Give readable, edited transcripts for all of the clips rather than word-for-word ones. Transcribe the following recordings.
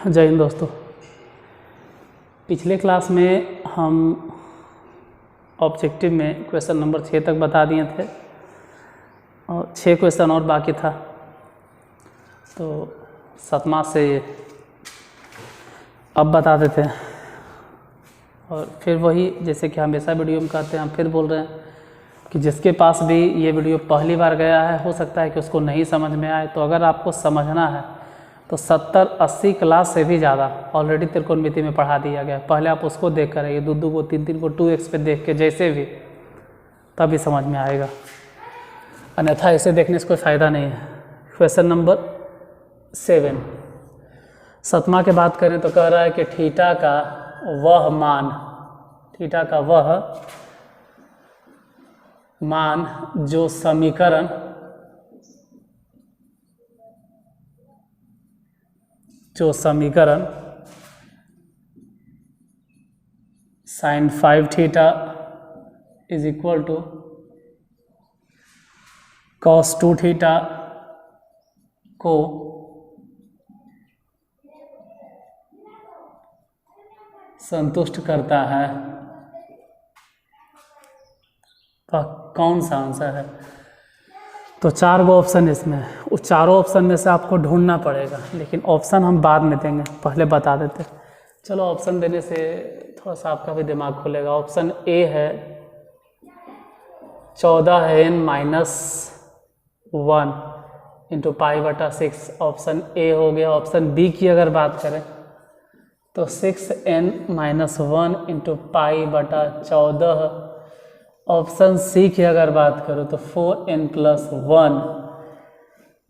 जय हिंद दोस्तों। पिछले क्लास में हम ऑब्जेक्टिव में क्वेश्चन नंबर 6 तक बता दिए थे और 6 क्वेश्चन और बाकी था, तो 7वां से अब बता देते हैं। और फिर वही जैसे कि हमेशा वीडियो में कहते हैं, हम फिर बोल रहे हैं कि जिसके पास भी ये वीडियो पहली बार गया है, हो सकता है कि उसको नहीं समझ में आए। तो अगर आपको समझना है तो 70-80 क्लास से भी ज़्यादा ऑलरेडी त्रिकोणमिति में पढ़ा दिया गया। पहले आप उसको देख कर आइए, 2-2 को 3-3 को 2x पे देख के जैसे भी, तभी समझ में आएगा, अन्यथा ऐसे देखने से कोई फ़ायदा नहीं है। क्वेश्चन नंबर 7, 7वां के बात करें तो कह रहा है कि थीटा का वह मान जो समीकरण sin 5 theta is equal to cos 2 theta को संतुष्ट करता है, तो कौन सा आंसर है? तो 4 गो ऑप्शन इसमें है। उस चारों ऑप्शन में से आपको ढूंढना पड़ेगा, लेकिन ऑप्शन हम बाद में देंगे, पहले बता देते। चलो, ऑप्शन देने से थोड़ा सा आपका भी दिमाग खुलेगा। ऑप्शन ए है 14n-1 इंटू π/6, ऑप्शन ए हो गया। ऑप्शन बी की अगर बात करें तो 6n-1 इंटू π/14। ऑप्शन सी की अगर बात करो तो 4n+1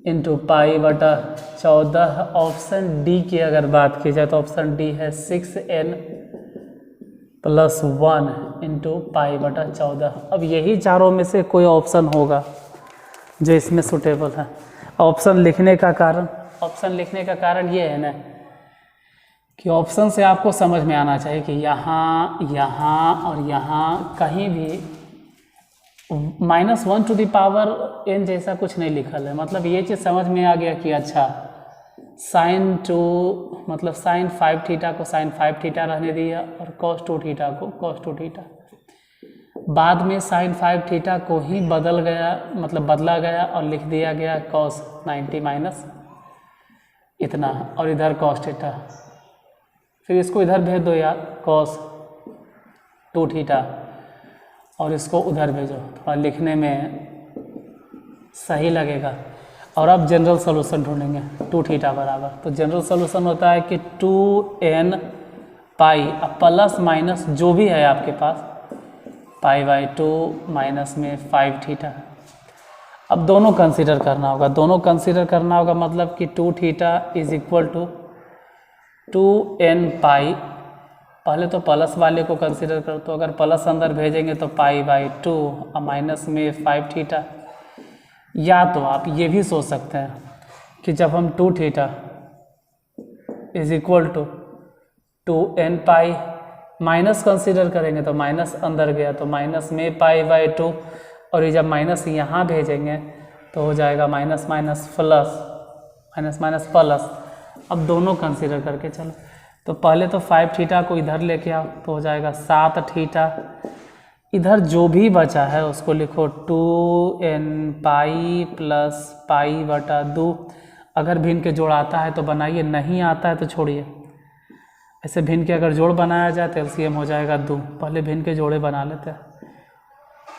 इंटू π/14। ऑप्शन डी की अगर बात की जाए तो ऑप्शन डी है 6n+1 इंटू π/14। अब यही चारों में से कोई ऑप्शन होगा जो इसमें सुटेबल है। ऑप्शन लिखने का कारण ये है ना कि ऑप्शन से आपको समझ में आना चाहिए कि यहाँ और यहाँ कहीं भी -1n जैसा कुछ नहीं लिखल है। मतलब ये चीज़ समझ में आ गया कि अच्छा sin 5 थीटा को sin 5 थीटा रहने दिया और cos 2 थीटा को cos 2 थीटा। बाद में sin 5 थीटा को ही बदला गया और लिख दिया गया cos 90 इतना, और इधर cos थीटा। फिर इसको इधर भेज दो यार, cos 2 थीटा, और इसको उधर भेजो, थोड़ा लिखने में सही लगेगा। और अब जनरल सॉल्यूशन ढूंढेंगे 2 थीटा बराबर। तो जनरल सॉल्यूशन होता है कि 2n पाई, अब प्लस माइनस जो भी है आपके पास, π/2 माइनस में 5 थीटा। अब दोनों कंसीडर करना होगा, मतलब कि 2 theta is equal to 2n pi. पहले तो प्लस वाले को कंसीडर करो, तो अगर प्लस अंदर भेजेंगे तो π/2 और माइनस में 5 थीटा। या तो आप ये भी सोच सकते हैं कि जब हम 2 theta is equal to 2n pi minus consider करेंगे तो माइनस अंदर गया तो माइनस में π/2, और ये जब माइनस यहाँ भेजेंगे तो हो जाएगा माइनस प्लस। अब दोनों कंसीडर करके चलो, तो पहले तो 5 थीटा को इधर लेके आओ तो हो जाएगा 7 थीटा। इधर जो भी बचा है उसको लिखो 2n पाई प्लस π/2। अगर भिन्न के जोड़ आता है तो बनाइए, नहीं आता है तो छोड़िए। ऐसे भिन्न के अगर जोड़ बनाया जाए तो LCM हो जाएगा 2। पहले भिन्न के जोड़े बना लेते हैं।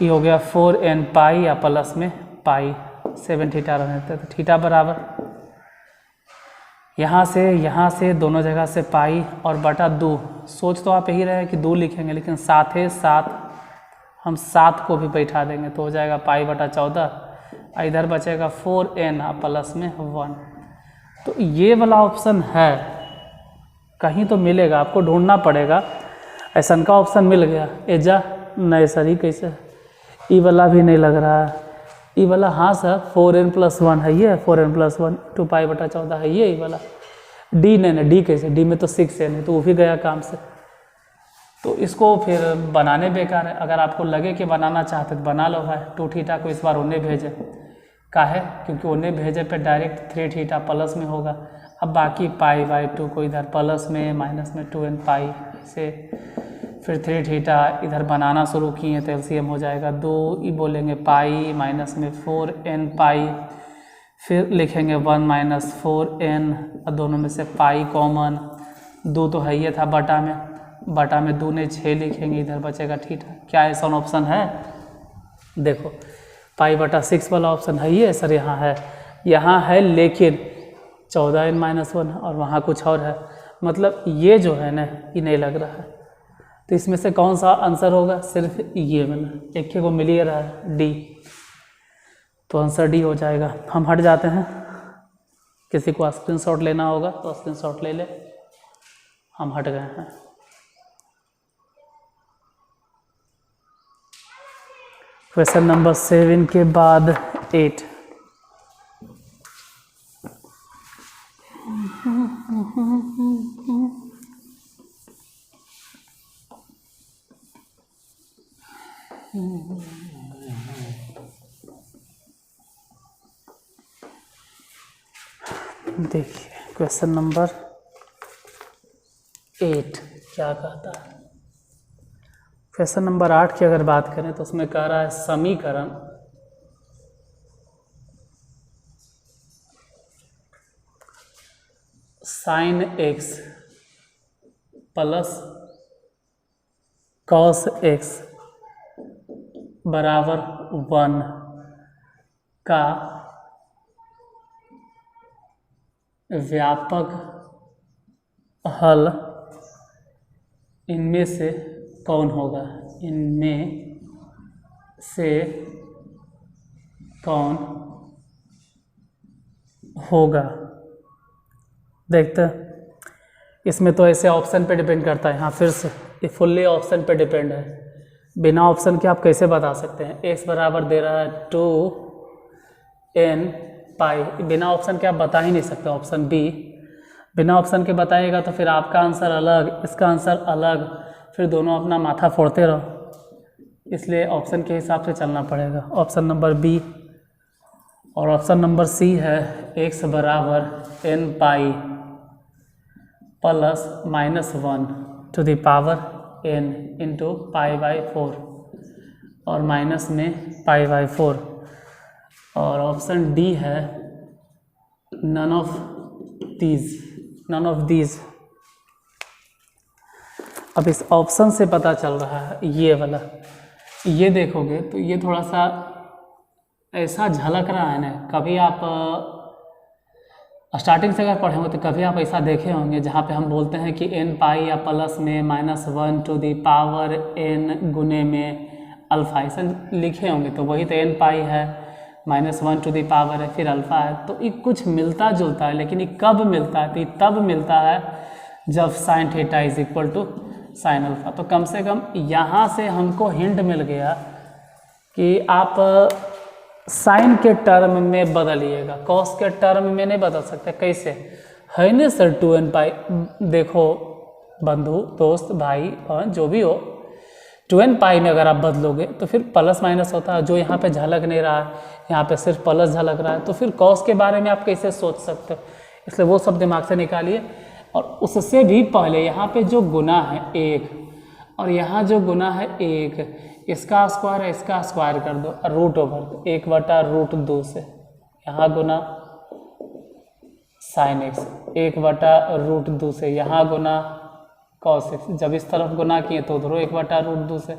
ये हो गया 4n पाई या प्लस में पाई, 7 थीटा रहने देते, तो थीटा बराबर यहाँ से दोनों जगह से पाई और बटा 2। सोच तो आप यही रहे कि 2 लिखेंगे, लेकिन साथ हम 7 को भी बैठा देंगे तो हो जाएगा π/14। इधर बचेगा 4n प्लस में 1। तो ये वाला ऑप्शन है, कहीं तो मिलेगा, आपको ढूंढना पड़ेगा। ऐसा का ऑप्शन मिल गया एजा नहीं सर, ही कैसे? ई वाला भी नहीं लग रहा है। ई वाला हाँ सर 4n+1 है, ये 4n+1 2 π/14 है ये वाला। डी नहीं, डी कैसे? डी में तो 6n है, तो वो भी गया काम से। तो इसको फिर बनाने बेकार है। अगर आपको लगे कि बनाना चाहते तो बना लो भाई। 2 थीटा को इस बार उन्हें भेजे, काहे? क्योंकि उन्हें भेजे पे डायरेक्ट 3 थीटा प्लस में होगा। अब बाकी पाई बाई 2 को इधर प्लस में माइनस में 2n पाई से फिर 3 थीटा इधर बनाना शुरू किए तो एलसीएम हो जाएगा 2 ये बोलेंगे पाई माइनस में 4n पाई, फिर लिखेंगे 1 माइनस 4n और दोनों में से पाई कॉमन, 2 तो है ही था बटा में 2 ने 6 लिखेंगे, इधर बचेगा थीटा। क्या ऐसा ऑप्शन है? देखो पाई बटा 6 वाला ऑप्शन है ही सर, यहाँ है लेकिन 14n माइनस 1 और वहाँ कुछ और है, मतलब ये जो है ना ये नहीं लग रहा है। तो इसमें से कौन सा आंसर होगा? सिर्फ ये वाला, एक को मिल ही रहा है डी, तो आंसर डी हो जाएगा। हम हट जाते हैं, किसी को स्क्रीनशॉट लेना होगा तो स्क्रीनशॉट ले ले, हम हट गए हैं। क्वेश्चन नंबर 7 के बाद 8। देखिए क्वेश्चन नंबर 8 क्या कहता है। क्वेश्चन नंबर 8 की अगर बात करें तो उसमें कह रहा है समीकरण sine x plus cos x बराबर 1 का व्यापक हल इनमें से कौन होगा? इनमें से कौन होगा? देखते हैं, इसमें तो ऐसे ऑप्शन पे डिपेंड करता है। हाँ फिर से ये फुल्ली ऑप्शन पे डिपेंड है, बिना ऑप्शन के आप कैसे बता सकते हैं? x बराबर दे रहा है 2n पाई, बिना ऑप्शन के आप बता ही नहीं सकते। ऑप्शन बी बिना ऑप्शन के बताइएगा तो फिर आपका आंसर अलग, इसका आंसर अलग, फिर दोनों अपना माथा फोड़ते रहो, इसलिए ऑप्शन के हिसाब से चलना पड़ेगा। ऑप्शन नंबर बी और ऑप्शन नंबर सी है x बराबर n pi plus -1 to the power n into pi by 4 और माइनस में पाई बाई 4। और ऑप्शन डी है नन ऑफ दीज। अब इस ऑप्शन से पता चल रहा है ये वाला, ये देखोगे तो ये थोड़ा सा ऐसा झलक रहा है ना, कभी आप स्टार्टिंग से अगर पढ़े हो तो कभी आप ऐसा देखे होंगे जहाँ पे हम बोलते हैं कि n पाई या प्लस में -1 टू द पावर n गुने में अल्फ़ा, ऐसा लिखे होंगे। तो वही तो n पाई है, -1 टू द पावर है, फिर अल्फ़ा है, तो ये कुछ मिलता जुलता है। लेकिन ये कब मिलता है? तो ये तब मिलता है जब sine theta is equal to sine alpha. तो कम से कम यहाँ से हमको हिंट मिल गया कि आप साइन के टर्म में बदलिएगा, कॉस के टर्म में नहीं बदल सकते। कैसे है ना सर? 2n पाई, देखो बंधु दोस्त भाई जो भी हो, 2n पाई में अगर आप बदलोगे तो फिर प्लस माइनस होता है, जो यहाँ पे झलक नहीं रहा है, यहाँ पे सिर्फ प्लस झलक रहा है, तो फिर कॉस के बारे में आप कैसे सोच सकते हो? इसलिए वो सब दिमाग से निकालिए। और उससे भी पहले यहाँ पे जो गुना है 1 और यहाँ जो गुना है 1, इसका स्क्वायर है, इसका स्क्वायर कर दो, रूट ओवर दो, 1/√2 से यहाँ गुना साइन x, 1/√2 से यहाँ गुना कॉस x। जब इस तरफ गुना किए तो उधरों 1/√2 से।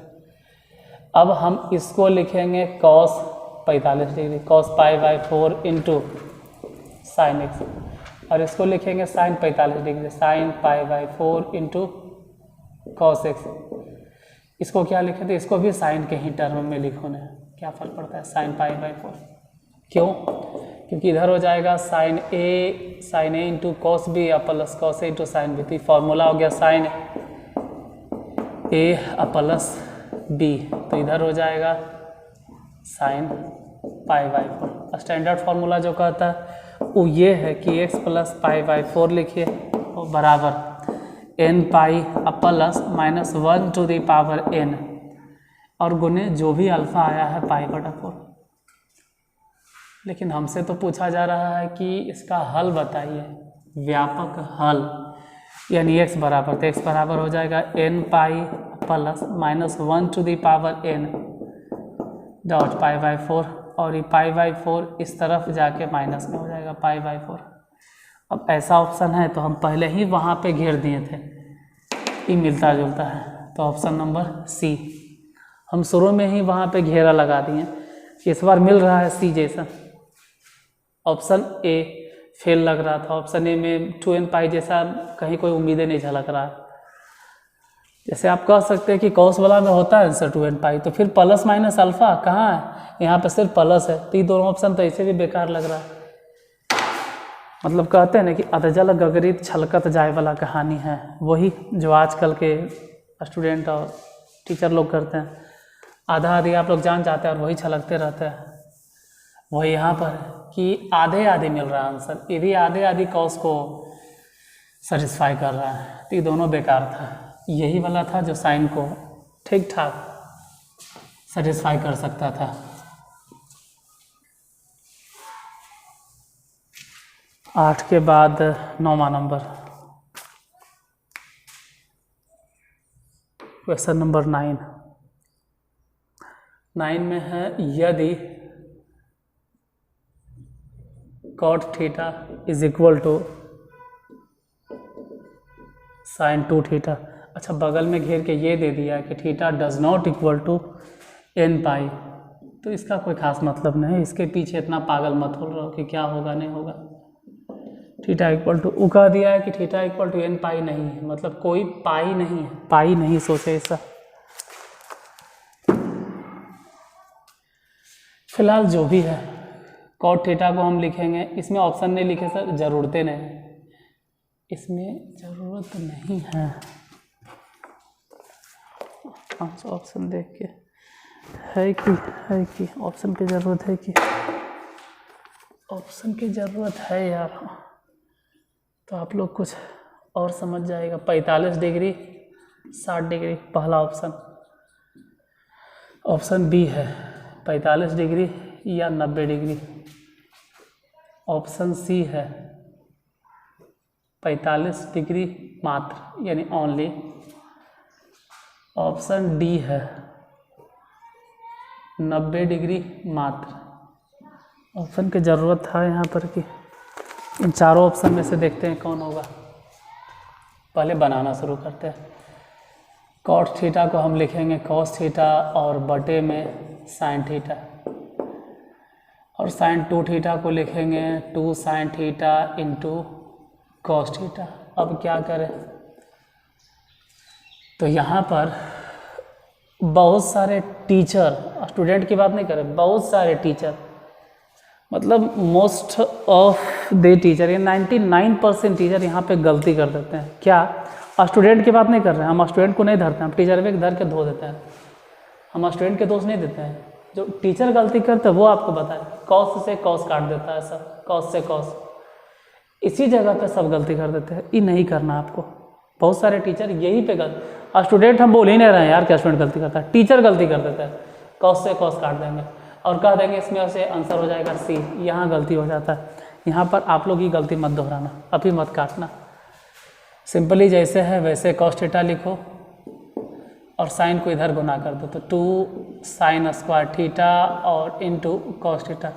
अब हम इसको लिखेंगे cos 45 degree, cos pi by 4 into sine x, और इसको लिखेंगे sine 45 degree, sine pi by 4 into cos x। इसको क्या लिखे थे? इसको भी साइन के ही टर्म में लिखो ना, क्या फर्क पड़ता है? Sign pi by 4। क्यों? क्योंकि इधर हो जाएगा sign A into cos B या plus cos A into sine B. तो फॉर्मूला हो गया साइन ए प्लस बी, तो इधर हो जाएगा sign pi by 4। Standard formula जो कहता है वो ये है कि x प्लस पाई बाई 4 लिखिए और बराबर n pi plus -1 to the power n और गुने जो भी अल्फ़ा आया है पाई बटा 4। लेकिन हमसे तो पूछा जा रहा है कि इसका हल बताइए, व्यापक हल यानी x बराबर, तो x बराबर हो जाएगा n pi plus minus 1 to the power n dot pi by 4, और ये पाई बाई 4 इस तरफ जाके माइनस में हो जाएगा पाई बाई 4। अब ऐसा ऑप्शन है तो हम पहले ही वहाँ पे घेर दिए थे, ये मिलता जुलता है, तो ऑप्शन नंबर सी हम शुरू में ही वहाँ पे घेरा लगा दिए, इस बार मिल रहा है सी जैसा। ऑप्शन ए फेल लग रहा था, ऑप्शन ए में 2n पाई जैसा कहीं कोई उम्मीदें नहीं झलक रहा है। जैसे आप कह सकते हैं कि कॉस वाला में होता है आंसर 2n पाई, तो फिर प्लस माइनस अल्फा कहाँ है, यहाँ पे सिर्फ प्लस है, तो ये दोनों ऑप्शन तो ऐसे भी बेकार लग रहा है। मतलब कहते हैं ना कि अधजल गगरित छलकत जाए वाला कहानी है, वही जो आजकल के स्टूडेंट और टीचर लोग करते हैं। आधा आधी आप लोग जान जाते हैं और वही छलकते रहते हैं। वही यहाँ पर है कि आधे आधे मिल रहा है आंसर, ये भी आधे आधी कॉस को सेटिस्फाई कर रहा है, तो ये दोनों बेकार था। यही वाला था जो साइन को ठीक ठाक सेटिस्फाई कर सकता था। आठ के बाद 9वां नंबर, क्वेश्चन नंबर 9 में है यदि cot theta is equal to sine 2 theta. अच्छा, बगल में घेर के ये दे दिया कि theta does not equal to n pi, तो इसका कोई खास मतलब नहीं, इसके पीछे इतना पागल मत हो रहा हो कि क्या होगा नहीं होगा। थीटा इक्वल टू उ कह दिया है कि थीटा इक्वल टू n पाई नहीं है, मतलब कोई पाई नहीं है, पाई नहीं सोचे ऐसा। फिलहाल जो भी है कॉट थीटा को हम लिखेंगे, इसमें ऑप्शन नहीं लिखे सर, ज़रूरतें नहीं, इसमें ज़रूरत नहीं है। अच्छा, ऑप्शन देख के है कि ऑप्शन की ज़रूरत है कि ऑप्शन की ज़रूरत है यार, तो आप लोग कुछ और समझ जाएगा। 45 डिग्री 60 डिग्री पहला ऑप्शन, ऑप्शन बी है 45 डिग्री या 90 डिग्री। ऑप्शन सी है 45 डिग्री मात्र यानी ओनली। ऑप्शन डी है 90 डिग्री मात्र। ऑप्शन की ज़रूरत था यहाँ पर कि इन चारों ऑप्शन में से देखते हैं कौन होगा। पहले बनाना शुरू करते हैं। कॉट थीटा को हम लिखेंगे कॉस थीटा और बटे में साइन थीटा, और साइन 2 थीटा को लिखेंगे 2 sine theta into cos theta. अब क्या करें, तो यहाँ पर बहुत सारे टीचर, स्टूडेंट की बात नहीं करें, बहुत सारे टीचर, मतलब मोस्ट ऑफ द टीचर, ये 99% टीचर यहाँ पे गलती कर देते हैं। क्या, स्टूडेंट की बात नहीं कर रहे हैं, हम स्टूडेंट को नहीं धरते हैं, हम टीचर पे धर के धो देते हैं, हम स्टूडेंट के दोष नहीं देते हैं। जो टीचर गलती करते हैं वो आपको बताएं, कॉस से कॉस काट देता है सब, कॉस से कॉस, इसी जगह पे सब गलती कर देते हैं। ये नहीं करना आपको, बहुत सारे टीचर यही पे गलती, स्टूडेंट हम बोल ही नहीं रहे हैं यार क्या स्टूडेंट गलती करता है, टीचर गलती कर देता है, कॉस से कॉस काट देंगे और कह देंगे इसमें से आंसर हो जाएगा सी, यहाँ गलती हो जाता है। यहाँ पर आप लोग ये गलती मत दोहराना, अभी मत काटना, सिंपली जैसे है वैसे कॉस थीटा लिखो और साइन को इधर गुना कर दो, तो 2 साइन स्क्वायर थीटा और इंटू कॉस थीटा।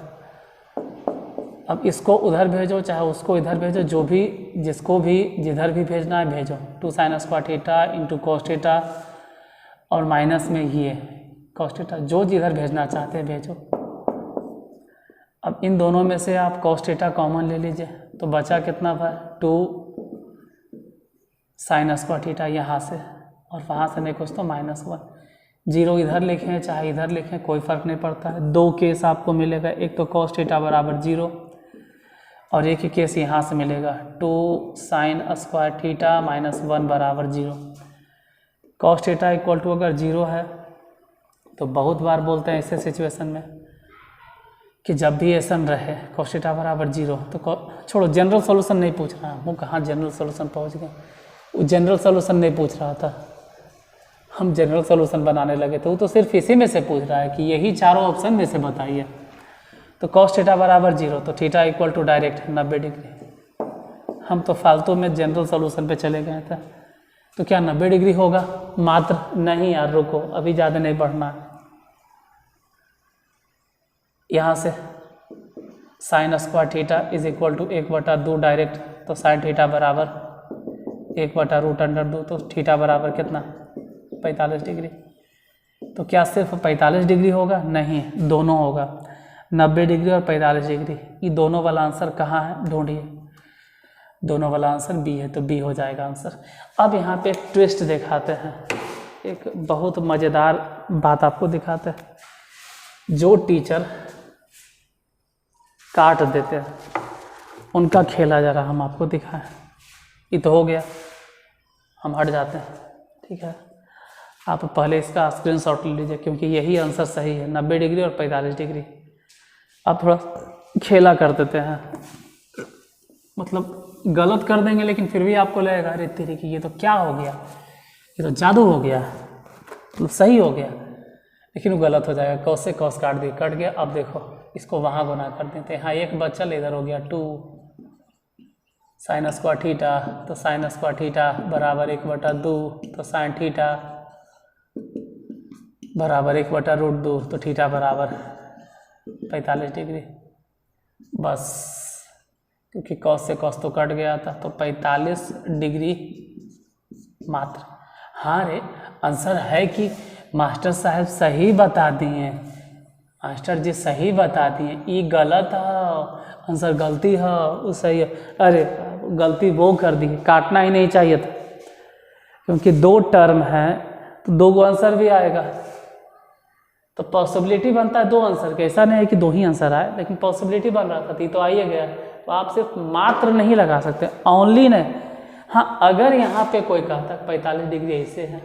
अब इसको उधर भेजो चाहे उसको इधर भेजो, जो भी जिसको भी जिधर भी भेजना है भेजो, 2 sign square theta into cos theta और माइनस में ये कॉस थीटा, जो जिधर भेजना चाहते हैं भेजो। अब इन दोनों में से आप कॉस थीटा कॉमन ले लीजिए, तो बचा कितना भाई 2 साइन स्क्वायर थीटा यहाँ से, और वहाँ से नहीं कुछ तो -1। 0 इधर लिखें चाहे इधर लिखें कोई फ़र्क नहीं पड़ता है। 2 केस आपको मिलेगा, एक तो कॉस थीटा बराबर 0 और एक ही केस यहाँ से मिलेगा 2 साइन स्क्वायर थीटा -1 बराबर 0। कॉस थीटा इक्वल टू अगर 0 है तो बहुत बार बोलते हैं ऐसे सिचुएशन में कि जब भी ऐसा रहे कॉस थीटा बराबर 0 तो छोड़ो, जनरल सॉल्यूशन नहीं पूछ रहा, वो कहाँ जनरल सॉल्यूशन पहुँच गए, वो जनरल सॉल्यूशन नहीं पूछ रहा था, हम जनरल सॉल्यूशन बनाने लगे थे। वो तो सिर्फ इसी में से पूछ रहा है कि यही चारों ऑप्शन में से बताइए। तो कॉस थीटा बराबर 0, तो theta equal to direct 90 degree. हम तो फालतू में जनरल सॉल्यूशन पे चले गए थे। तो क्या 90 डिग्री होगा? मात्र नहीं यार, रुको, अभी ज़्यादा नहीं बढ़ना है। यहाँ से sine square theta is equal to 1/2 direct, तो साइन थीटा बराबर 1/√2, तो थीटा बराबर कितना? 45 डिग्री। तो क्या सिर्फ 45 डिग्री होगा? नहीं, दोनों होगा, 90 डिग्री और 45 डिग्री। ये दोनों वाला आंसर कहाँ है? ढूंढिए। दोनों वाला आंसर बी है, तो बी हो जाएगा आंसर। अब यहाँ पे एक ट्विस्ट दिखाते हैं, एक बहुत मज़ेदार बात आपको दिखाते हैं। जो टीचर काट देते हैं उनका खेला जरा हम आपको दिखाएं। ये तो हो गया, हम हट जाते हैं, ठीक है। आप पहले इसका स्क्रीनशॉट ले लीजिए, क्योंकि यही आंसर सही है, 90 डिग्री और 45 डिग्री। अब थोड़ा खेला कर देते हैं, मतलब गलत कर देंगे लेकिन फिर भी आपको लगेगा अरे तेरी की ये तो क्या हो गया, ये तो जादू हो गया, मतलब सही हो गया, लेकिन वो गलत हो जाएगा। कॉस से कॉस काट दिया, कट गया। अब देखो इसको वहाँ गुना कर देते हैं। हाँ, एक बचल इधर हो गया 2 साइन स्क्वायर थीटा, तो साइन स्क्वायर थीटा बराबर 1/2, तो साइन थीटा बराबर 1/√2, तो थीटा बराबर 45 डिग्री। बस, क्योंकि कॉस से कॉस तो कट गया था, तो 45 डिग्री मात्र। हाँ रे, आंसर है कि मास्टर साहब सही बता दिए, मास्टर जी सही बता दिए, ये गलत है, आंसर गलती है, वो सही है। अरे गलती वो कर दी, काटना ही नहीं चाहिए था, क्योंकि 2 टर्म है तो 2 गो आंसर भी आएगा, तो पॉसिबिलिटी बनता है 2 आंसर के। ऐसा नहीं है कि 2 ही आंसर आए, लेकिन पॉसिबिलिटी बन रहा था, तो आ ही गया। तो आप सिर्फ मात्र नहीं लगा सकते, ओनली नहीं। हाँ, अगर यहाँ पे कोई कहता 45 डिग्री ऐसे है,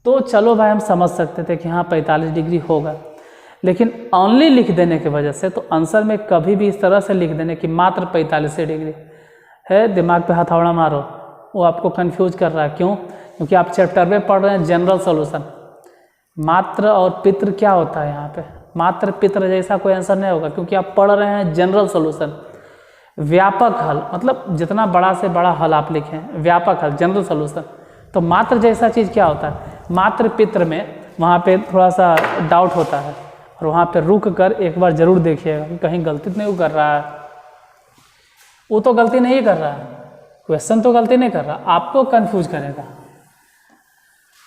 तो चलो भाई हम समझ सकते थे कि हाँ 45 डिग्री होगा, लेकिन ओनली लिख देने की वजह से, तो आंसर में कभी भी इस तरह से लिख देने कि मात्र 45 डिग्री है, दिमाग पे हथौड़ा मारो, वो आपको कंफ्यूज कर रहा है। क्यों? क्योंकि आप चैप्टर में पढ़ रहे हैं जनरल सॉल्यूशन। मात्र और पित्र क्या होता है यहाँ पे? मात्र पित्र जैसा कोई आंसर नहीं होगा, क्योंकि आप पढ़ रहे हैं जनरल सॉल्यूशन। व्यापक हल मतलब जितना बड़ा से बड़ा हल आप लिखें, व्यापक हल जनरल सॉल्यूशन। तो मात्र जैसा चीज़ क्या होता है? मात्र पित्र में वहाँ पे थोड़ा सा डाउट होता है, और वहाँ पे रुक कर एक बार जरूर देखिएगा कि कहीं गलती तो नहीं कर रहा है। वो तो गलती नहीं कर रहा है, क्वेश्चन तो गलती नहीं कर रहा, आपको कंफ्यूज करेगा।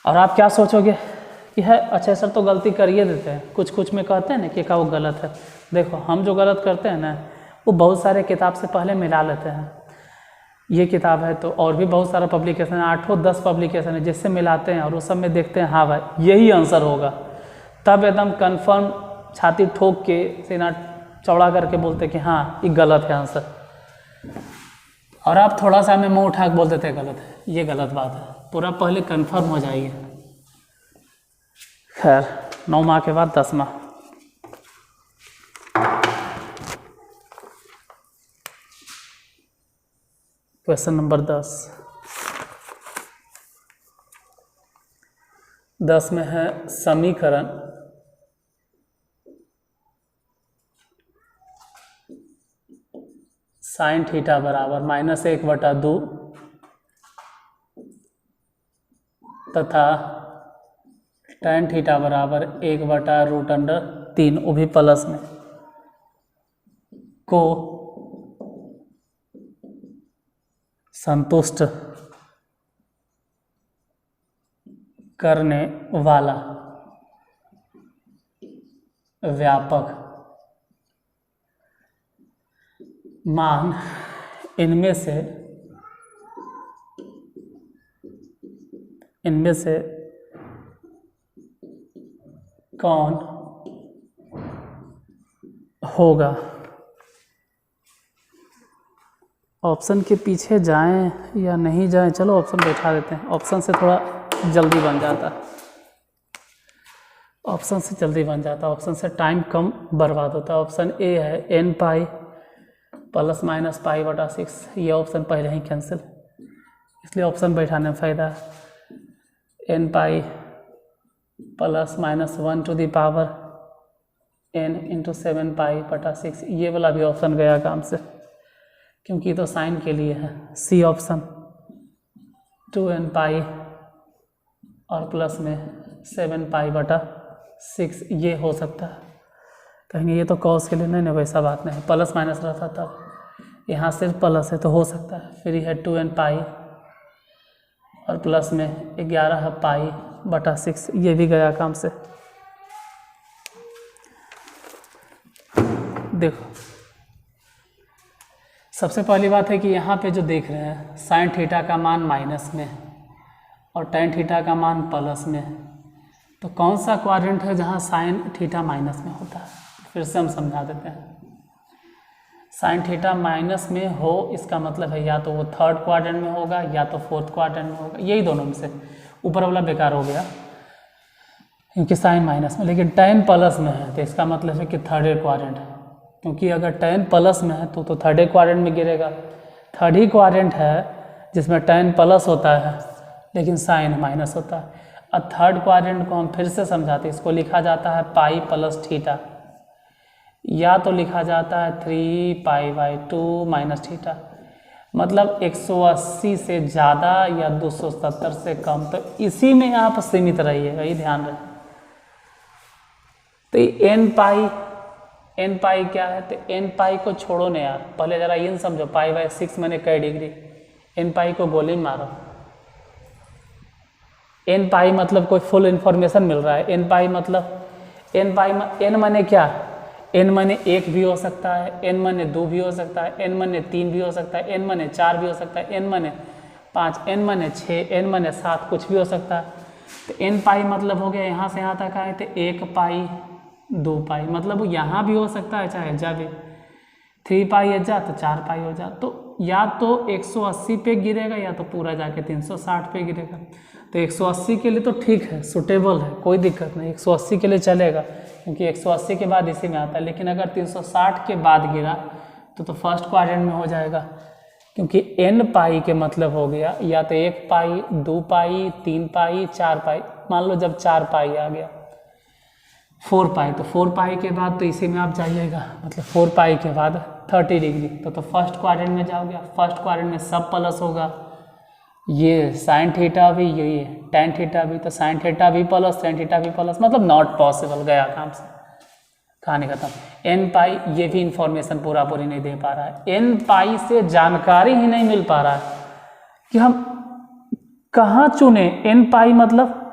और आप क्या सोचोगे कि है अच्छा सर तो गलती करिए देते हैं, कुछ कुछ में कहते हैं ना कि क्या वो गलत है। देखो हम जो गलत करते हैं ना, वो बहुत सारे किताब से पहले मिला लेते हैं। ये किताब है तो और भी बहुत सारा पब्लिकेशन है, 8-10 पब्लिकेशन है, जिससे मिलाते हैं और उस सब में देखते हैं हाँ भाई यही आंसर होगा, तब एकदम कंफर्म छाती ठोक के सीना चौड़ा करके बोलते कि हाँ ये गलत है आंसर। और आप थोड़ा सा हमें मुँह उठा के बोल देते गलत है, ये गलत बात है। पूरा पहले कंफर्म हो जाइए। खैर 9 माह के बाद 10 माह। क्वेश्चन नंबर 10 में है समीकरण साइन थीटा बराबर -1/2 तथा tan थीटा बराबर 1/√3, वो भी प्लस में, को संतुष्ट करने वाला व्यापक मान इनमें से कौन होगा? ऑप्शन के पीछे जाएं या नहीं जाएं, चलो ऑप्शन बैठा देते हैं, ऑप्शन से थोड़ा जल्दी बन जाता, ऑप्शन से जल्दी बन जाता, ऑप्शन से टाइम कम बर्बाद होता है। ऑप्शन ए है n पाई ± π/6, ये ऑप्शन पहले ही कैंसिल, इसलिए ऑप्शन बैठाने में फ़ायदा है। n pi ±1 to the power n × 7 π/6, ये वाला भी ऑप्शन गया काम से, क्योंकि तो साइन के लिए है, सी ऑप्शन 2n पाई और प्लस में 7 पाई बटा 6 ये हो सकता है। कहेंगे ये तो कॉस के लिए, नहीं वैसा बात नहीं, प्लस माइनस रहता तब, यहाँ सिर्फ प्लस है तो हो सकता है। फिर ये है 2n पाई और प्लस में 11 पाई बटा 6, ये भी गया काम से। देखो सबसे पहली बात है कि यहाँ पे जो देख रहे हैं साइन थीटा का मान माइनस में और टेन थीटा का मान प्लस में, तो कौन सा क्वाड्रेंट है जहाँ साइन थीटा माइनस में होता है? फिर से हम समझा देते हैं। साइन थीटा माइनस में हो इसका मतलब है या तो वो थर्ड क्वाड्रेंट में होगा या तो फोर्थ क्वाड्रेंट में होगा, यही दोनों में से। ऊपर वाला बेकार हो गया क्योंकि साइन माइनस में, लेकिन टेन प्लस में है तो इसका मतलब है कि थर्ड क्वाड्रेंट है, क्योंकि अगर टेन प्लस में है तो थर्ड क्वाड्रेंट में गिरेगा। थर्ड ही क्वाड्रेंट है जिसमें टेन प्लस होता है लेकिन साइन माइनस होता है। अब थर्ड क्वाड्रेंट को हम फिर से समझाते हैं, इसको लिखा जाता है पाई प्लस थीटा, या तो लिखा जाता है 3 पाई बाई 2 माइनस थीटा, मतलब 180 से ज़्यादा या 270 से कम, तो इसी में आप सीमित रहिएगा, ये ध्यान रखें। तो एन पाई क्या है? तो एन पाई को छोड़ो ना यार, पहले जरा इन समझो, पाई बाई 6 मैंने कई डिग्री, एन पाई को गोली मारो। एन पाई मतलब कोई फुल इन्फॉर्मेशन मिल रहा है। एन पाई मतलब एन माने क्या? एन माने 1 भी हो सकता है, एन माने 2 भी हो सकता है, एन माने 3 भी हो सकता है, एन माने 4 भी हो सकता है, एन माने 5, एन माने 6, एन माने 7, कुछ भी हो सकता है। तो एन पाई मतलब हो गया यहाँ से यहाँ तक आए थे 1 पाई 2 पाई, मतलब वो यहाँ भी हो सकता है चाहे जा भी 3 पाई है जा तो 4 पाई हो जा, तो या तो 180 पे गिरेगा या तो पूरा जाके 360 पे गिरेगा। तो 180 के लिए तो ठीक है, सुटेबल है, कोई दिक्कत नहीं, 180 के लिए चलेगा क्योंकि 180 के बाद इसी में आता है। लेकिन अगर 360 के बाद गिरा तो फर्स्ट क्वाड्रेंट में हो जाएगा, क्योंकि एन पाई के मतलब हो गया या तो 1 पाई 2 पाई 3 पाई 4 पाई। मान लो जब 4 पाई आ गया 4 पाई, तो 4 पाई के बाद तो इसी में आप जाइएगा, मतलब 4 पाई के बाद 30 डिग्री, तो फर्स्ट क्वाड्रेंट में जाओगे। फर्स्ट क्वाड्रेंट में सब प्लस होगा, ये साइन थीटा भी, ये टेन थीटा भी, तो साइन थीटा भी प्लस टेन थीटा भी प्लस, मतलब नॉट पॉसिबल, गया काम से, कहानी खत्म। एन पाई ये भी इंफॉर्मेशन पूरी नहीं दे पा रहा है, एन पाई से जानकारी ही नहीं मिल पा रहा है कि हम कहाँ चुने। एन पाई मतलब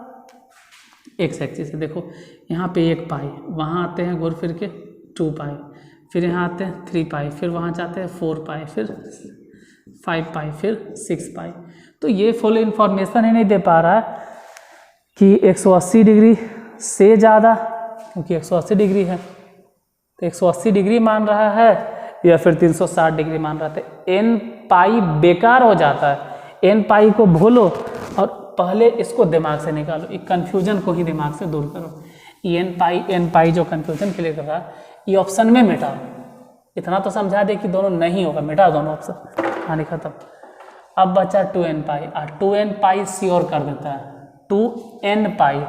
एक सेक्शन से देखो, यहाँ पे 1 पाई, वहाँ आते हैं घूर फिर के 2 पाई, फिर यहाँ आते हैं 3 पाई, फिर वहाँ जाते हैं 4 पाई, फिर 5 पाई, फिर 6 पाई। तो ये फुल इन्फॉर्मेशन ही नहीं दे पा रहा है कि 180 डिग्री से ज़्यादा, क्योंकि 180 डिग्री है तो 180 डिग्री मान रहा है या फिर 360 डिग्री मान रहा था। एन पाई बेकार हो जाता है, एन पाई को भूलो और पहले इसको दिमाग से निकालो, एक कन्फ्यूजन को ही दिमाग से दूर करो। एन पाई जो कन्फ्यूजन क्लियर कर रहा है ये ऑप्शन में मिटाओ, इतना तो समझा दे कि दोनों नहीं होगा, मिटा दोनों ऑप्शन, कहानी खत्म। अब बचा 2n पाई, 2n पाई श्योर कर देता है। 2n पाई,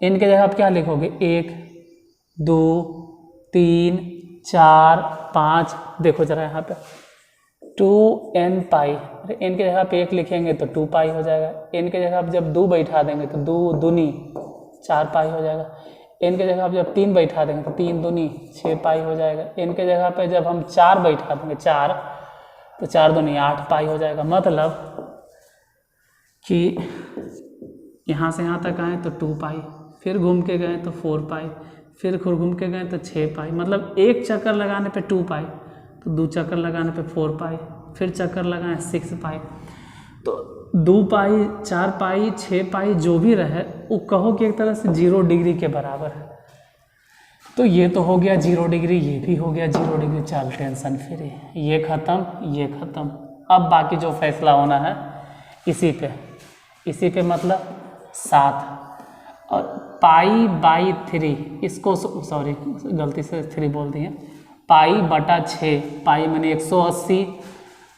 n के जगह आप क्या लिखोगे? 1 2 3 4 5, देखो जरा यहाँ पे 2n पाई, अरे n के जगह पे 1 लिखेंगे तो 2 पाई हो जाएगा, n के जगह आप जब 2 बैठा देंगे तो 2 दूनी 4 पाई हो जाएगा, n के जगह आप जब 3 बैठा देंगे तो 3 दूनी 6 पाई हो जाएगा, n के जगह पे जब हम 4 बैठा देंगे 4 तो 4 दूनी 8 पाई हो जाएगा। मतलब कि यहाँ से यहाँ तक आए तो 2 पाई, फिर घूम के गए तो 4 पाई, फिर घूम के गए तो 6 पाई, मतलब एक चक्कर लगाने पे 2 पाई, तो 2 चक्कर लगाने पे 4 पाई, फिर चक्कर लगाए 6 पाई, तो 2 पाई 4 पाई 6 पाई जो भी रहे वो कहो कि एक तरह से 0 डिग्री के बराबर है। तो ये तो हो गया 0 डिग्री, ये भी हो गया 0 डिग्री, चल टेंशन फ्री, ये ख़त्म ये ख़त्म। अब बाकी जो फैसला होना है इसी पे मतलब 7 और पाई बाई 3, इसको सॉरी गलती से 3 बोल दिए, पाई बटा 6, पाई मैंने 180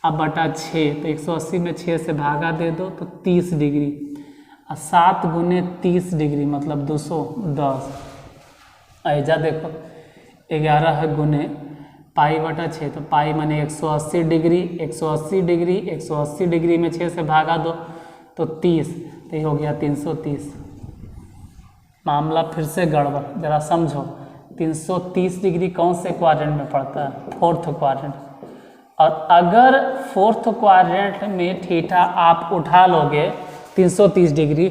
अब बटा 6, तो 180 में 6 से भागा दे दो तो 30 डिग्री, और 7 गुने 30 डिग्री मतलब 210। ऐजा देखो 11 गुने पाई बटा 6, तो पाई माने 180 डिग्री, 180 डिग्री, 180 डिग्री में 6 से भागा दो तो 30, तो ये हो गया 330। मामला फिर से गड़बड़, जरा समझो। 330 डिग्री कौन से क्वाड्रेंट में पड़ता है? Fourth quadrant. और अगर फोर्थ क्वाड्रेंट में थीटा आप उठा लोगे 330 डिग्री,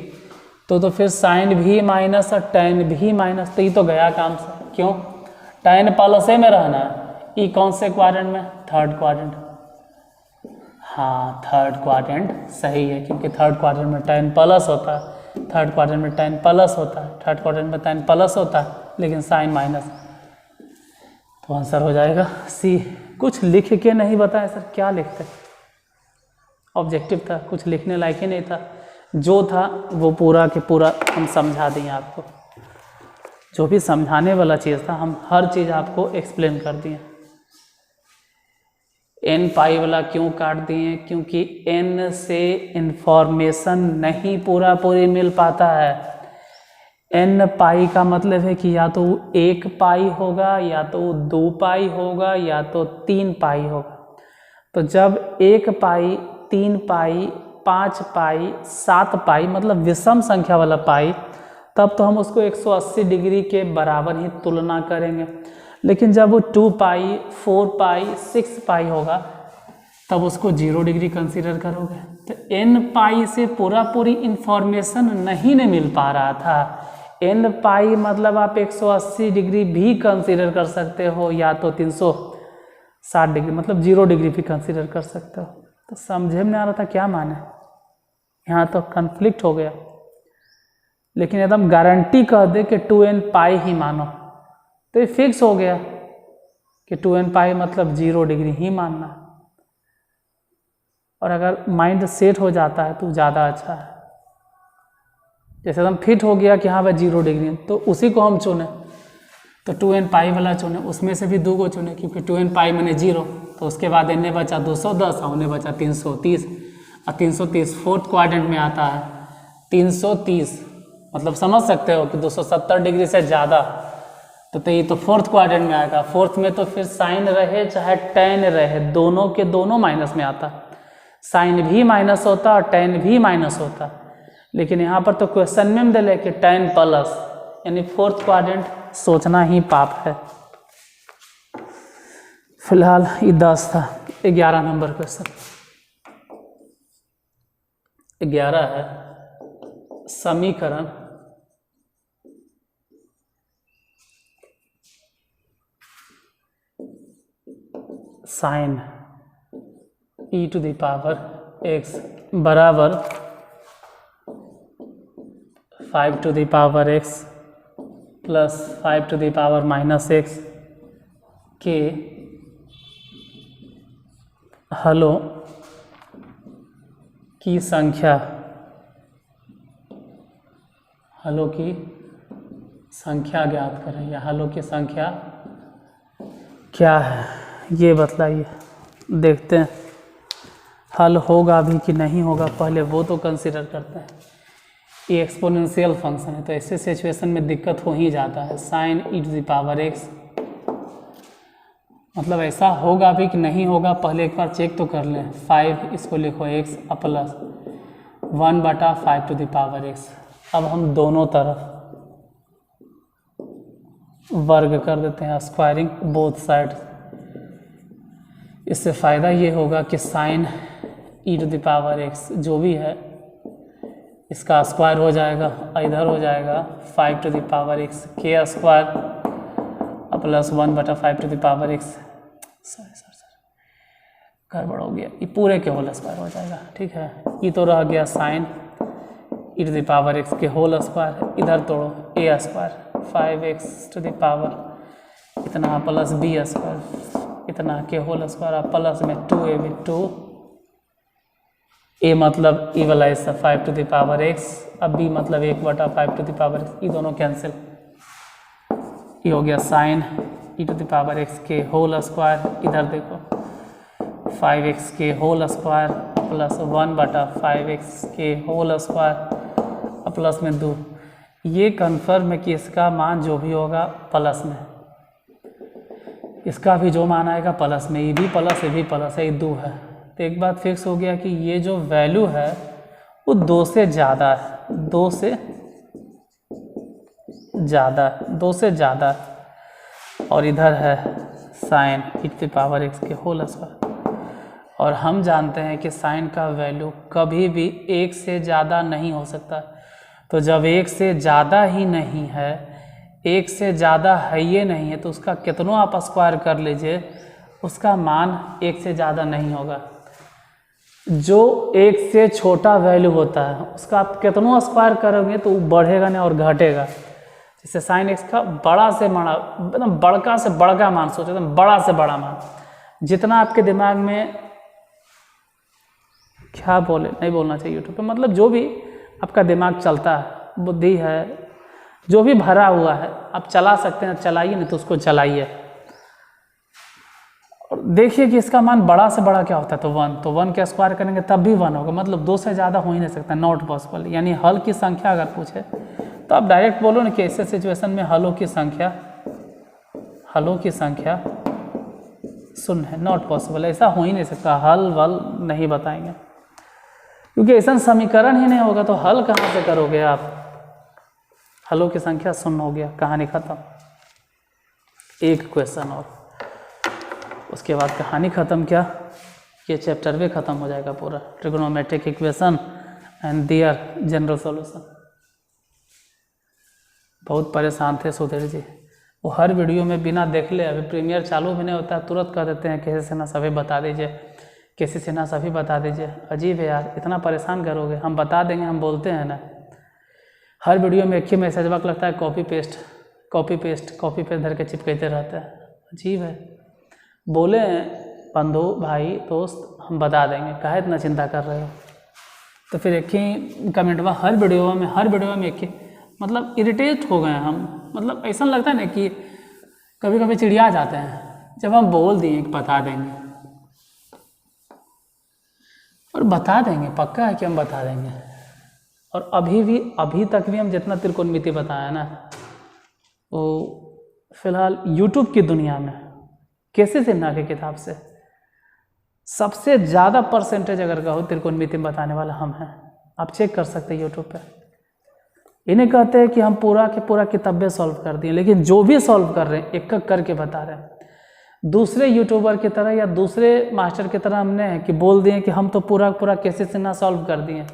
तो फिर साइन भी माइनस और टेन भी माइनस, तो ये तो गया काम से। क्यों? टेन प्लस में रहना है। ये कौन से क्वाड्रेंट में? Third quadrant. हाँ, थर्ड क्वाड्रेंट सही है, क्योंकि थर्ड क्वाड्रेंट में टेन प्लस होता है, थर्ड क्वाड्रेंट में टेन प्लस होता है, थर्ड क्वाड्रेंट में टेन प्लस होता है, लेकिन साइन माइनस। तो आंसर हो जाएगा सी। कुछ लिख के नहीं बताया सर, क्या लिखते? ऑब्जेक्टिव था, कुछ लिखने लायक ही नहीं था। जो था वो पूरा के पूरा हम समझा दें आपको। जो भी समझाने वाला चीज़ था, हम हर चीज़ आपको एक्सप्लेन कर दिए। एन पाई वाला क्यों काट दिए? क्योंकि एन से इंफॉर्मेशन नहीं पूरी मिल पाता है। एन पाई का मतलब है कि या तो 1 पाई होगा, या तो 2 पाई होगा, या तो 3 पाई होगा। तो जब 1 पाई, 3 पाई, 5 पाई, 7 पाई मतलब विषम संख्या वाला पाई, तब तो हम उसको 180 डिग्री के बराबर ही तुलना करेंगे। लेकिन जब वो 2 पाई, 4 पाई, 6 पाई होगा, तब उसको 0 डिग्री कंसीडर करोगे। तो एन पाई से पूरी इंफॉर्मेशन नहीं न मिल पा रहा था। एन पाई मतलब आप 180 डिग्री भी कंसीडर कर सकते हो, या तो 360 डिग्री मतलब 0 डिग्री भी कंसीडर कर सकते हो। तो समझे में नहीं आ रहा था क्या माने, यहाँ तो कन्फ्लिक्ट हो गया। लेकिन एकदम गारंटी कह दे कि 2n पाई ही मानो, तो ये फिक्स हो गया कि 2n पाई मतलब 0 डिग्री ही मानना। और अगर माइंड सेट हो जाता है तो ज़्यादा अच्छा है। जैसे एकदम फिट हो गया कि हाँ भाई 0 डिग्री, तो उसी को हम चुने। तो 2n पाई वाला चुने, उसमें से भी 2 को चुने, क्योंकि 2n पाई मैंने 0, तो उसके बाद इन्हें बचा 210 और उन्हें बचा 330। और 330 फोर्थ क्वाड्रेंट में आता है। 330 मतलब समझ सकते हो कि 270 डिग्री से ज़्यादा, तो ये तो फोर्थ क्वाड्रेंट में आएगा। फोर्थ में तो फिर साइन रहे चाहे टेन रहे, दोनों के दोनों माइनस में आता। साइन भी माइनस होता और टेन भी माइनस होता। लेकिन यहाँ पर तो क्वेश्चन में दिले कि टेन प्लस, यानी फोर्थ क्वाड्रेंट सोचना ही पाप है। फिलहाल ये 10 था। 11 नंबर क्वेश्चन 11 है, समीकरण sine e to the power x बराबर 5 to the power x plus 5 to the power minus x के हलों की संख्या, हलों की संख्या ज्ञात करें, या हलों की संख्या क्या है ये बतलाइए। देखते हैं हल होगा भी कि नहीं होगा, पहले वो तो कंसीडर करते हैं। ये एक्सपोनेंशियल फंक्शन है, तो ऐसे सिचुएशन में दिक्कत हो ही जाता है। Sine e to the power x मतलब ऐसा होगा भी कि नहीं होगा, पहले एक बार चेक तो कर लें। 5 इसको लिखो x plus 1/5 to the power x। अब हम दोनों तरफ वर्ग कर देते हैं, स्क्वायरिंग बोथ साइड। इससे फ़ायदा ये होगा कि sine e to the power x जो भी है इसका स्क्वायर हो जाएगा, इधर हो जाएगा 5 टू द पावर x के square plus 1/5 to the power x। Sir गड़बड़ हो गया, ये पूरे के होल स्क्वायर हो जाएगा। ठीक है, ये तो रह गया sine e to the power x के होल स्क्वायर, इधर तोड़ो a square 5x to the power इतना प्लस b स्क्वायर इतना के होल स्क्वायर प्लस में 2ab 2 a मतलब e वाला इससे 5 टू द पावर x, अब b मतलब 1/5 टू द पावर x, ये दोनों कैंसिल। ये हो गया sine e to the power x के होल स्क्वायर, इधर देखो 5x के होल स्क्वायर प्लस 1/5x के होल स्क्वायर प्लस में 2। ये कन्फर्म है कि इसका मान जो भी होगा प्लस में। इसका भी जो मान आएगा प्लस में, ये भी प्लस ये भी प्लस है, ये 2 है। तो एक बात फिक्स हो गया कि ये जो वैल्यू है वो 2 से ज़्यादा है, 2 से ज़्यादा, 2 से ज़्यादा। और इधर है साइन e⁻x के होल स्क्वायर। और हम जानते हैं कि साइन का वैल्यू कभी भी 1 से ज़्यादा नहीं हो सकता। तो जब 1 से ज़्यादा ही नहीं है, 1 से ज़्यादा है ये नहीं है, तो उसका कितनों आप स्क्वायर कर लीजिए, उसका मान 1 से ज़्यादा नहीं होगा। जो 1 से छोटा वैल्यू होता है उसका आप कितनों स्क्वायर करोगे तो वो बढ़ेगा नहीं और घटेगा। जैसे साइन एक्स का बड़ा से बड़ा, एकदम बड़का से बड़का मान सोचो, एकदम बड़ा से बड़ा मान, जितना आपके दिमाग में, क्या बोले, नहीं बोलना चाहिए यूट्यूब पे, मतलब जो भी आपका दिमाग चलता है, बुद्धि है, जो भी भरा हुआ है आप चला सकते हैं, चलाइए, नहीं तो उसको चलाइए और देखिए कि इसका मान बड़ा से बड़ा क्या होता है। तो 1, तो 1 के स्क्वायर करेंगे तब भी 1 होगा, मतलब 2 से ज़्यादा हो ही नहीं सकता, नॉट पॉसिबल। यानी हल की संख्या अगर पूछे तो आप डायरेक्ट बोलो ना कि ऐसे सिचुएशन में हलों की संख्या 0 है, नॉट पॉसिबल, ऐसा हो ही नहीं सकता, हल वल नहीं बताएंगे, क्योंकि ऐसा समीकरण ही नहीं होगा तो हल कहाँ से करोगे आप। हलों की संख्या 0 हो गया, कहानी खत्म। एक क्वेश्चन और, उसके बाद कहानी ख़त्म। क्या, ये चैप्टर भी ख़त्म हो जाएगा पूरा, trigonometric equation and their general solution. बहुत परेशान थे सुधीर जी, वो हर वीडियो में बिना देख ले, अभी प्रीमियर चालू भी नहीं होता तुरंत कह देते हैं कैसे सिन्हा सभी बता दीजिए, कैसे सिन्हा सभी बता दीजिए। अजीब है यार, इतना परेशान करोगे, हम बता देंगे, हम बोलते हैं ना। हर वीडियो में एक ही मैसेज वक्त लगता है, कॉपी पेस्ट धर के चिपकते रहता है, अजीब है। बोले बंधु भाई दोस्त हम बता देंगे, काहे इतना चिंता कर रहे हो। तो फिर एक ही कमेंटवा हर वीडियो में एक ही, मतलब इरिटेट हो गए हम, मतलब ऐसा लगता है ना कि कभी कभी चिड़िया जाते हैं जब हम बोल दिए कि बता देंगे, और बता देंगे, पक्का है कि हम बता देंगे। और अभी तक भी हम जितना त्रिकोणमिति बताया ना, वो फिलहाल यूट्यूब की दुनिया में कैसे सिन्हा की किताब से सबसे ज़्यादा परसेंटेज अगर कहो त्रिकोणमिति में बताने वाला हम हैं। आप चेक कर सकते हैं यूट्यूब पे। इन्हें कहते हैं कि हम पूरा के पूरा किताबें सॉल्व कर दिए, लेकिन जो भी सॉल्व कर रहे हैं एक एक करके बता रहे हैं। दूसरे यूट्यूबर की तरह या दूसरे मास्टर की तरह हमने है कि बोल दिए कि हम तो पूरा कैसे सिन्हा सॉल्व कर दिए,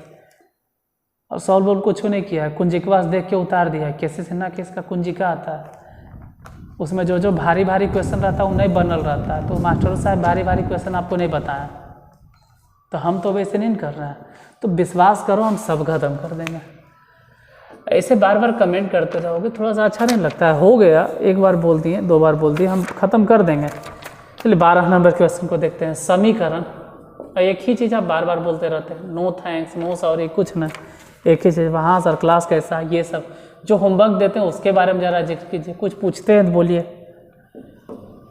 और सॉल्व कुछ नहीं किया है, कुंजिकावास देख के उतार दिया है। कैसे सिन्हा के इसका कुंजिका आता है, उसमें जो भारी क्वेश्चन रहता है वो नहीं बनल रहता है, तो मास्टर साहब भारी क्वेश्चन आपको नहीं बताया, तो हम तो वैसे नहीं कर रहे हैं। तो विश्वास करो हम सब खत्म कर देंगे। ऐसे बार बार कमेंट करते रहोगे थोड़ा सा अच्छा नहीं लगता है। हो गया, एक बार बोल दिए, 2 बार बोल दिए, हम ख़त्म कर देंगे। चलिए 12 नंबर क्वेश्चन को देखते हैं। समीकरण, एक ही चीज़ आप बार बार बोलते रहते हैं, नो थैंक्स, नो सॉरी, कुछ ना, एक ही चीज़, वहाँ सर क्लास कैसा, ये सब जो होमवर्क देते हैं उसके बारे में ज़रा जिक्र कीजिए। कुछ पूछते हैं तो बोलिए।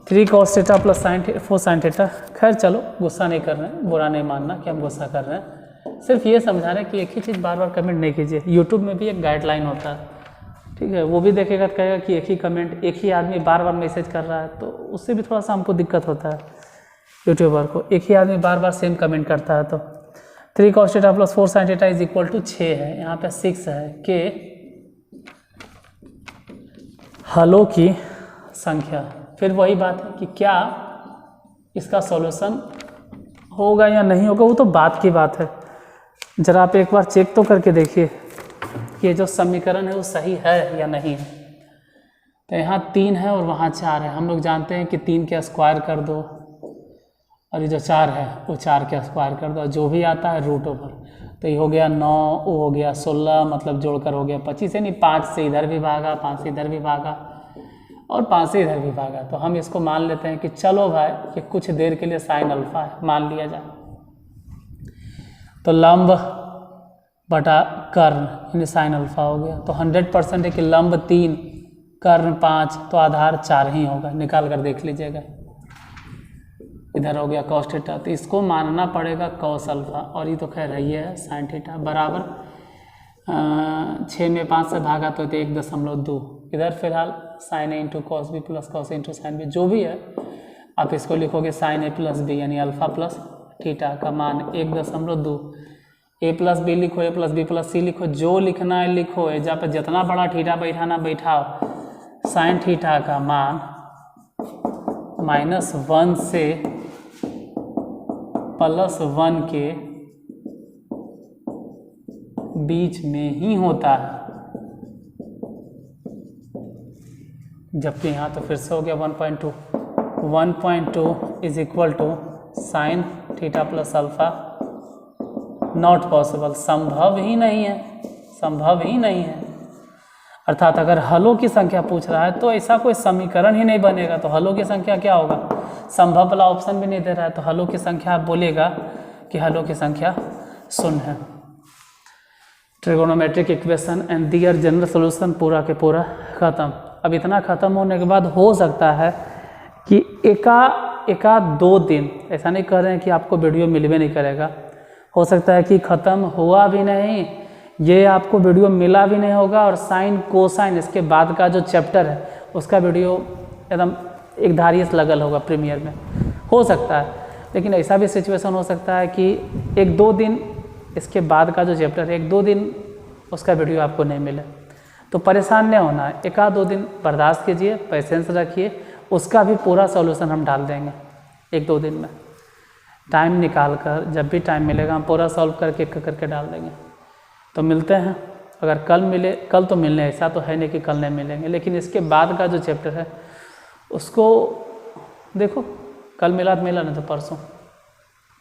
3 cos theta plus 4 sin theta. खैर चलो, गुस्सा नहीं कर रहे हैं, बुरा नहीं मानना कि हम गुस्सा कर रहे हैं, सिर्फ ये समझा रहे हैं कि एक ही चीज़ बार बार कमेंट नहीं कीजिए। यूट्यूब में भी एक गाइडलाइन होता है, ठीक है, वो भी देखेगा तो कहेगा कि एक ही कमेंट, एक ही आदमी बार बार मैसेज कर रहा है, तो उससे भी थोड़ा सा हमको दिक्कत होता है यूट्यूबर को। एक ही आदमी बार बार सेम कमेंट करता है। तो 3 cos theta plus 4 sin theta is equal to 6 है, यहाँ पे 6 है कि हलों की संख्या। फिर वही बात है कि क्या इसका सॉल्यूशन होगा या नहीं होगा, वो तो बात की बात है। जरा आप एक बार चेक तो करके देखिए कि ये जो समीकरण है वो सही है या नहीं है। तो यहाँ 3 है और वहाँ 4 है। हम लोग जानते हैं कि 3 के स्क्वायर कर दो, और ये जो 4 है वो 4 के स्क्वायर कर दो, जो भी आता है रूट ओवर। तो ये हो गया 9, वो हो गया 16, मतलब जोड़कर हो गया 25, यानी 5 से इधर भी भागा, 5 से इधर भी भागा, और 5 से इधर भी भागा। तो हम इसको मान लेते हैं कि चलो भाई ये कुछ देर के लिए साइन अल्फा है, मान लिया जाए। तो लंब बटा कर्ण यानी साइन अल्फा हो गया। तो 100% है कि लंब 3 कर्ण 5, तो आधार 4 ही होगा, निकाल कर देख लीजिएगा। इधर हो गया cos थीटा, तो इसको मानना पड़ेगा cos अल्फा, और ये तो खैर है, ये है sin थीटा बराबर 6 में 5 से भागा तो 1.2, इधर फिलहाल sine A into cos B plus cos A into sine B, जो भी है आप इसको लिखोगे साइन ए प्लस बी यानी अल्फा प्लस थीटा का मान 1.2, ए प्लस बी लिखो, A plus B plus C लिखो, जो लिखना है लिखो, जहाँ पर जितना बड़ा थीटा बैठाना बैठाओ। साइन थीटा का मान -1 से +1 के बीच में ही होता है, जबकि यहाँ तो फिर से हो गया 1.2 is equal to sine theta plus alpha. Not possible, संभव ही नहीं है, संभव ही नहीं है। अर्थात अगर हलों की संख्या पूछ रहा है तो ऐसा कोई समीकरण ही नहीं बनेगा। तो हलों की संख्या क्या होगा, संभव वाला ऑप्शन भी नहीं दे रहा है, तो हलों की संख्या आप बोलेगा कि हलों की संख्या 0 है। Trigonometric equation and their general solution पूरा के पूरा ख़त्म। अब इतना ख़त्म होने के बाद हो सकता है कि एका 2 दिन, ऐसा नहीं कह रहे हैं कि आपको वीडियो मिलवे नहीं करेगा, हो सकता है कि ख़त्म हुआ भी नहीं, ये आपको वीडियो मिला भी नहीं होगा, और साइन कोसाइन इसके बाद का जो चैप्टर है उसका वीडियो एकदम एक धारिये से लगल होगा प्रीमियर में, हो सकता है। लेकिन ऐसा भी सिचुएशन हो सकता है कि 1-2 दिन इसके बाद का जो चैप्टर है 1-2 दिन उसका वीडियो आपको नहीं मिले, तो परेशान नहीं होना है। 1-2 दिन बर्दाश्त कीजिए, पेशेंस रखिए, उसका भी पूरा सॉल्यूशन हम डाल देंगे 1-2 दिन में। टाइम निकाल कर जब भी टाइम मिलेगा हम पूरा सॉल्व करके करके डाल देंगे। तो मिलते हैं, अगर कल मिले, कल तो मिलने ऐसा तो है नहीं कि कल नहीं मिलेंगे, लेकिन इसके बाद का जो चैप्टर है उसको देखो, कल मिला तो मिला, नहीं तो परसों।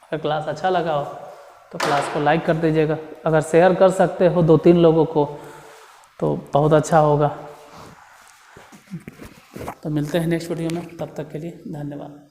अगर क्लास अच्छा लगा हो तो क्लास को लाइक कर दीजिएगा, अगर शेयर कर सकते हो 2-3 लोगों को तो बहुत अच्छा होगा। तो मिलते हैं नेक्स्ट वीडियो में, तब तक के लिए धन्यवाद।